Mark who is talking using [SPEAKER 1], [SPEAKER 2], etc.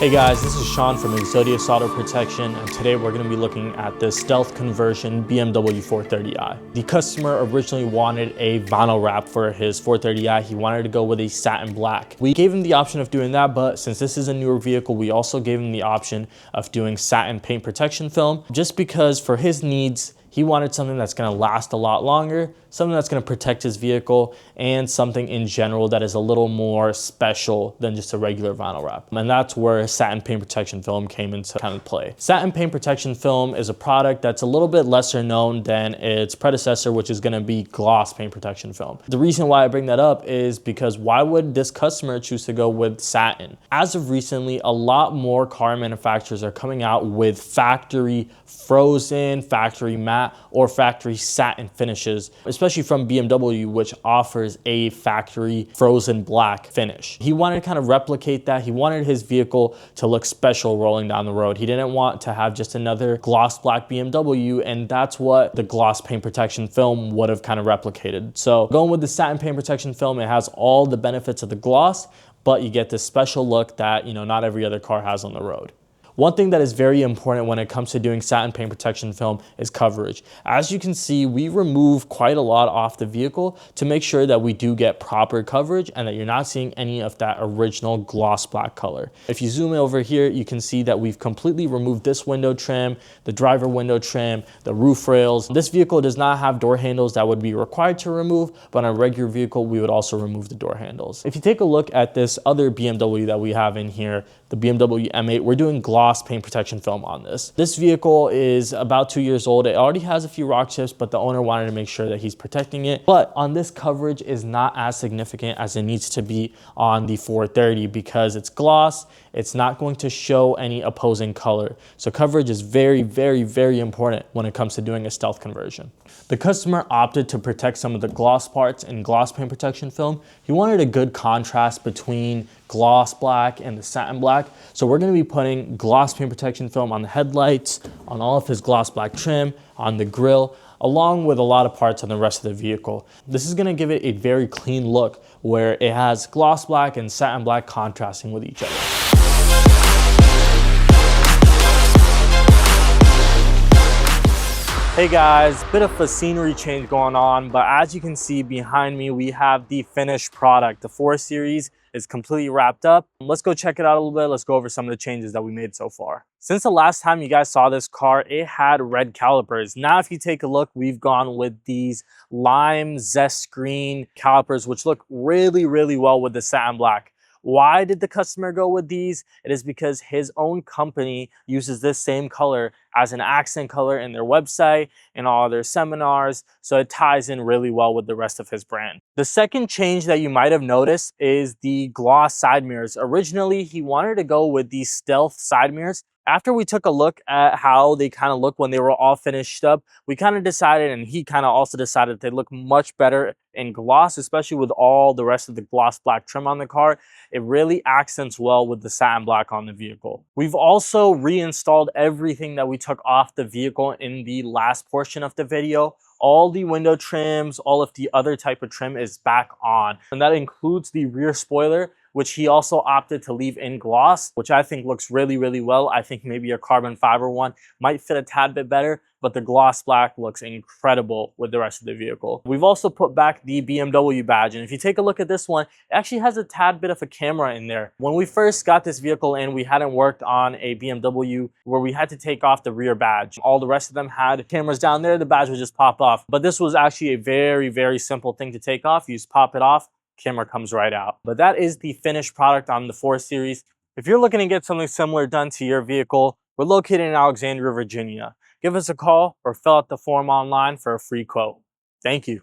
[SPEAKER 1] Hey guys, this is Sean from Exodius Auto Protection, and today we're going to be looking at the stealth conversion BMW 430i. The customer originally wanted a vinyl wrap for his 430i. He wanted to go with a satin black. We gave him the option of doing that, but since this is a newer vehicle, we also gave him the option of doing satin paint protection film, just because for his needs, he wanted something that's going to last a lot longer, something that's going to protect his vehicle, and something in general that is a little more special than just a regular vinyl wrap. And that's where satin paint protection film came into kind of play. Satin paint protection film is a product that's a little bit lesser known than its predecessor, which is going to be gloss paint protection film. The reason why I bring that up is because why would this customer choose to go with satin? As of recently, a lot more car manufacturers are coming out with factory frozen, factory matte, or factory satin finishes, especially from BMW, which offers a factory frozen black finish. He wanted to kind of replicate that. He wanted his vehicle to look special rolling down the road. He didn't want to have just another gloss black BMW, and that's what the gloss paint protection film would have kind of replicated. So going with the satin paint protection film, it has all the benefits of the gloss, but you get this special look that, not every other car has on the road. One thing that is very important when it comes to doing satin paint protection film is coverage. As you can see, we remove quite a lot off the vehicle to make sure that we do get proper coverage and that you're not seeing any of that original gloss black color. If you zoom in over here, you can see that we've completely removed this window trim, the driver window trim, the roof rails. This vehicle does not have door handles that would be required to remove, but on a regular vehicle, we would also remove the door handles. If you take a look at this other BMW that we have in here, the BMW M8, we're doing gloss paint protection film on this. This vehicle is about 2 years old. It already has a few rock chips, but the owner wanted to make sure that he's protecting it. But on this, coverage is not as significant as it needs to be on the 430 because it's gloss. It's not going to show any opposing color. So coverage is very, very, very important when it comes to doing a stealth conversion. The customer opted to protect some of the gloss parts in gloss paint protection film. He wanted a good contrast between gloss black and the satin black. So we're going to be putting gloss paint protection film on the headlights, on all of his gloss black trim, on the grille, along with a lot of parts on the rest of the vehicle. This is going to give it a very clean look where it has gloss black and satin black contrasting with each other. Hey guys, bit of a scenery change going on, but as you can see behind me, we have the finished product. The 4 Series is completely wrapped up. Let's go check it out a little bit. Let's go over some of the changes that we made so far. Since the last time you guys saw this car, it had red calipers. Now, if you take a look, we've gone with these lime zest green calipers, which look really, really well with the satin black. Why did the customer go with these? It is because his own company uses this same color as an accent color in their website and all their seminars, so it ties in really well with the rest of his brand. The second change that you might have noticed is the gloss side mirrors. Originally, he wanted to go with these stealth side mirrors. After we took a look at how they kind of look when they were all finished up, we kind of decided, and he kind of also decided, that they look much better in gloss, especially with all the rest of the gloss black trim on the car. It really accents well with the satin black on the vehicle. We've also reinstalled everything that we took off the vehicle in the last portion of the video. All the window trims, all of the other type of trim is back on. And that includes the rear spoiler, which he also opted to leave in gloss, which I think looks really, really well. I think maybe a carbon fiber one might fit a tad bit better, but the gloss black looks incredible with the rest of the vehicle. We've also put back the BMW badge, and if you take a look at this one, it actually has a tad bit of a camera in there. When we first got this vehicle in, we hadn't worked on a BMW where we had to take off the rear badge. All the rest of them had cameras down there, the badge would just pop off. But this was actually a very, very simple thing to take off. You just pop it off, camera comes right out. But that is the finished product on the 4 Series. If you're looking to get something similar done to your vehicle, we're located in Alexandria, Virginia. Give us a call or fill out the form online for a free quote. Thank you.